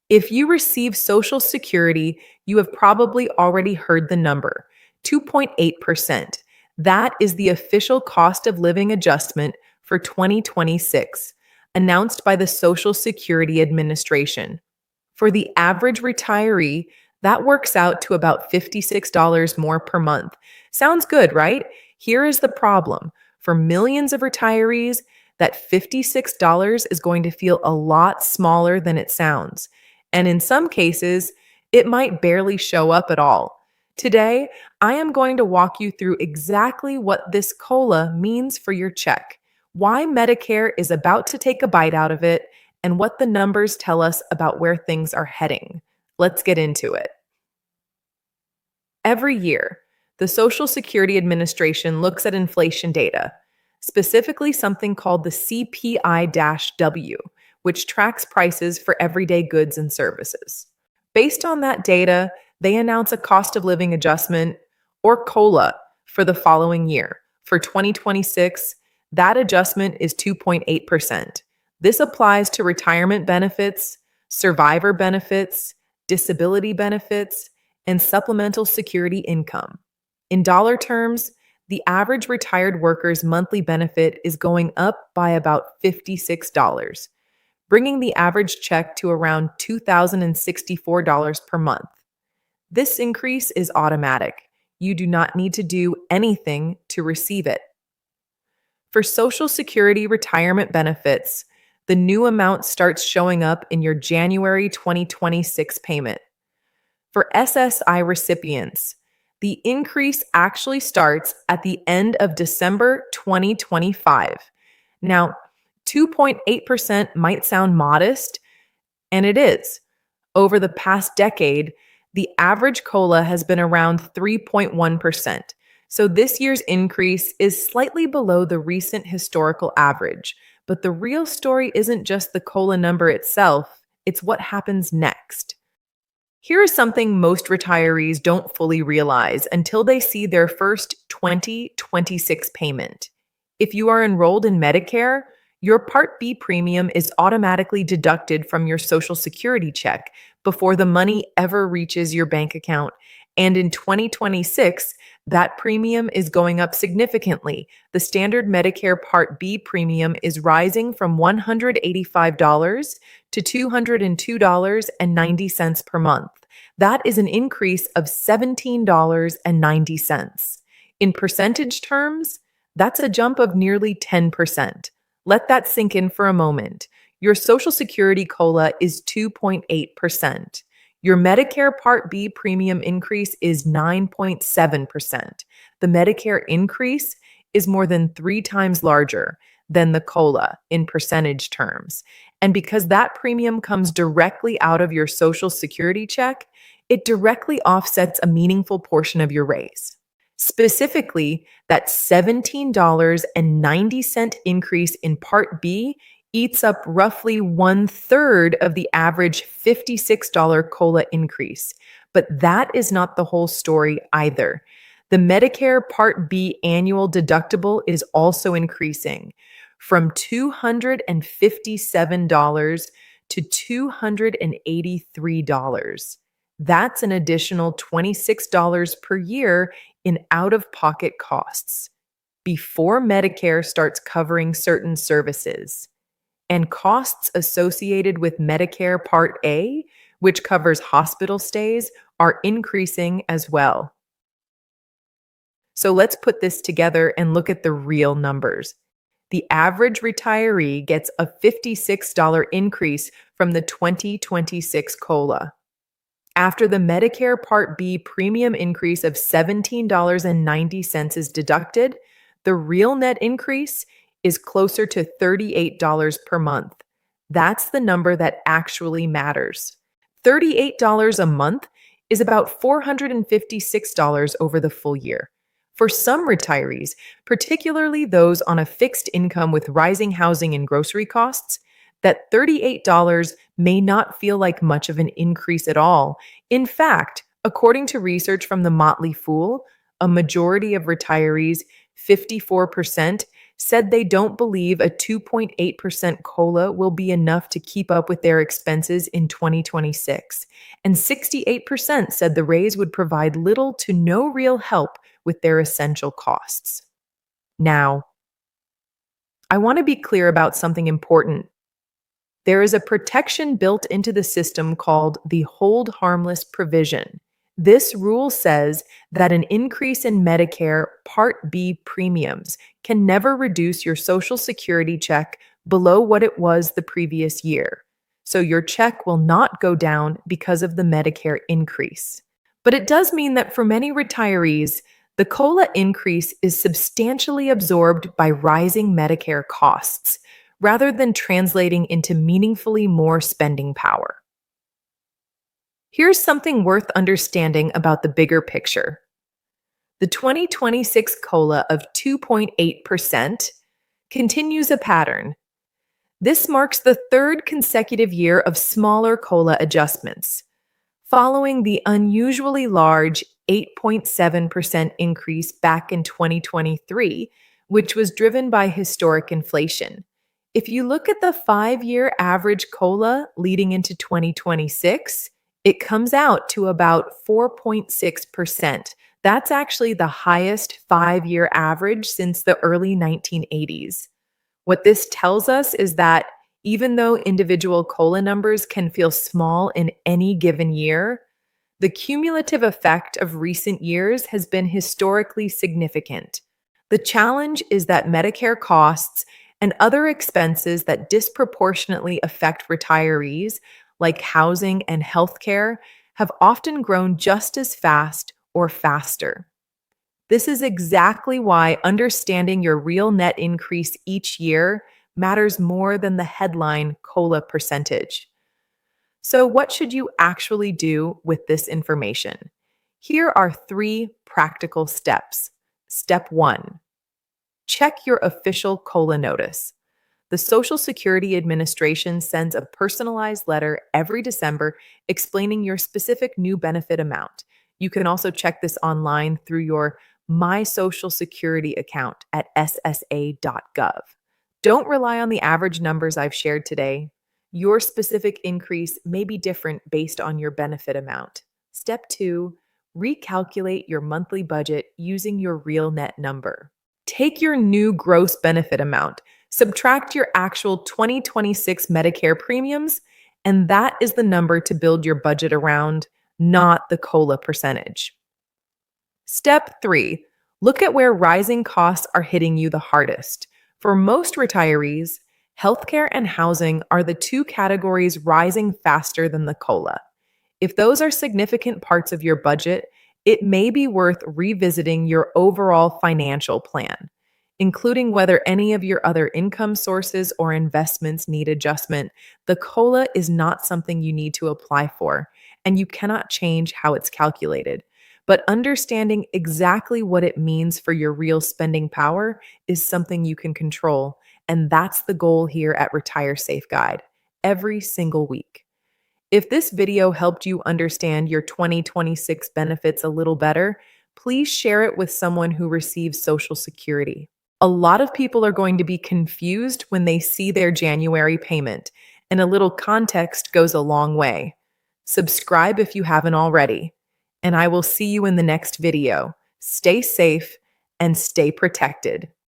If you receive Social Security, you have probably already heard the number 2.8%. That is the official cost of living adjustment for 2026, announced by the Social Security Administration. For the average retiree, that works out to about $56 more per month. Sounds good, right? Here is the problem. For millions of retirees, that $56 is going to feel a lot smaller than it sounds. And in some cases, it might barely show up at all. Today, I am going to walk you through exactly what this COLA means for your check, why Medicare is about to take a bite out of it, and what the numbers tell us about where things are heading. Let's get into it. Every year, the Social Security Administration looks at inflation data, specifically something called the CPI W, which tracks prices for everyday goods and services. Based on that data, they announce a cost of living adjustment, or COLA, for the following year. For 2026, that adjustment is 2.8%. This applies to retirement benefits, survivor benefits, disability benefits, and supplemental security income. In dollar terms, the average retired worker's monthly benefit is going up by about $56, bringing the average check to around $2,064 per month. This increase is automatic. You do not need to do anything to receive it. For Social Security retirement benefits, the new amount starts showing up in your January 2026 payment. For SSI recipients, the increase actually starts at the end of December 2025. Now, 2.8% might sound modest, and it is. Over the past decade, the average COLA has been around 3.1%. So this year's increase is slightly below the recent historical average. But the real story isn't just the COLA number itself, it's what happens next. Here is something most retirees don't fully realize until they see their first 2026 payment. If you are enrolled in Medicare, your Part B premium is automatically deducted from your Social Security check before the money ever reaches your bank account. And in 2026, that premium is going up significantly. The standard Medicare Part B premium is rising from $185 to $202.90 per month. That is an increase of $17.90. In percentage terms, that's a jump of nearly 10%. Let that sink in for a moment. Your Social Security COLA is 2.8%. Your Medicare Part B premium increase is 9.7%. The Medicare increase is more than 3 times larger than the COLA in percentage terms. And because that premium comes directly out of your Social Security check, it directly offsets a meaningful portion of your raise. Specifically, that $17.90 increase in Part B eats up roughly 1/3 of the average $56 COLA increase. But that is not the whole story either. The Medicare Part B annual deductible is also increasing from $257 to $283. That's an additional $26 per year in out-of-pocket costs before Medicare starts covering certain services. And costs associated with Medicare Part A, which covers hospital stays, are increasing as well. So let's put this together and look at the real numbers. The average retiree gets a $56 increase from the 2026 COLA. After the Medicare Part B premium increase of $17.90 is deducted, the real net increase is closer to $38 per month. That's the number that actually matters. $38 a month is about $456 over the full year. For some retirees, particularly those on a fixed income with rising housing and grocery costs, that $38 may not feel like much of an increase at all. In fact, according to research from the Motley Fool, a majority of retirees, 54%, said they don't believe a 2.8% COLA will be enough to keep up with their expenses in 2026, and 68% said the raise would provide little to no real help with their essential costs. Now, I want to be clear about something important. There is a protection built into the system called the hold harmless provision. This rule says that an increase in Medicare Part B premiums can never reduce your Social Security check below what it was the previous year. So your check will not go down because of the Medicare increase. But it does mean that for many retirees, the COLA increase is substantially absorbed by rising Medicare costs rather than translating into meaningfully more spending power. Here's something worth understanding about the bigger picture. The 2026 COLA of 2.8% continues a pattern. This marks the third consecutive year of smaller COLA adjustments, following the unusually large 8.7% increase back in 2023, which was driven by historic inflation. If you look at the 5-year average COLA leading into 2026, it comes out to about 4.6%. That's actually the highest 5-year average since the early 1980s. What this tells us is that even though individual COLA numbers can feel small in any given year, the cumulative effect of recent years has been historically significant. The challenge is that Medicare costs and other expenses that disproportionately affect retirees, like housing and healthcare, have often grown just as fast or faster. This is exactly why understanding your real net increase each year matters more than the headline COLA percentage. So, what should you actually do with this information? Here are 3 practical steps. Step 1, check your official COLA notice. The Social Security Administration sends a personalized letter every December explaining your specific new benefit amount. You can also check this online through your My Social Security account at ssa.gov. Don't rely on the average numbers I've shared today. Your specific increase may be different based on your benefit amount. Step 2, recalculate your monthly budget using your real net number. Take your new gross benefit amount, subtract your actual 2026 Medicare premiums, and that is the number to build your budget around, not the COLA percentage. Step 3, look at where rising costs are hitting you the hardest. For most retirees, healthcare and housing are the 2 categories rising faster than the COLA. If those are significant parts of your budget, it may be worth revisiting your overall financial plan, including whether any of your other income sources or investments need adjustment. The COLA is not something you need to apply for, and you cannot change how it's calculated. But understanding exactly what it means for your real spending power is something you can control, and that's the goal here at RetireSafe Guide, every single week. If this video helped you understand your 2026 benefits a little better, please share it with someone who receives Social Security. A lot of people are going to be confused when they see their January payment, and a little context goes a long way. Subscribe if you haven't already, and I will see you in the next video. Stay safe and stay protected.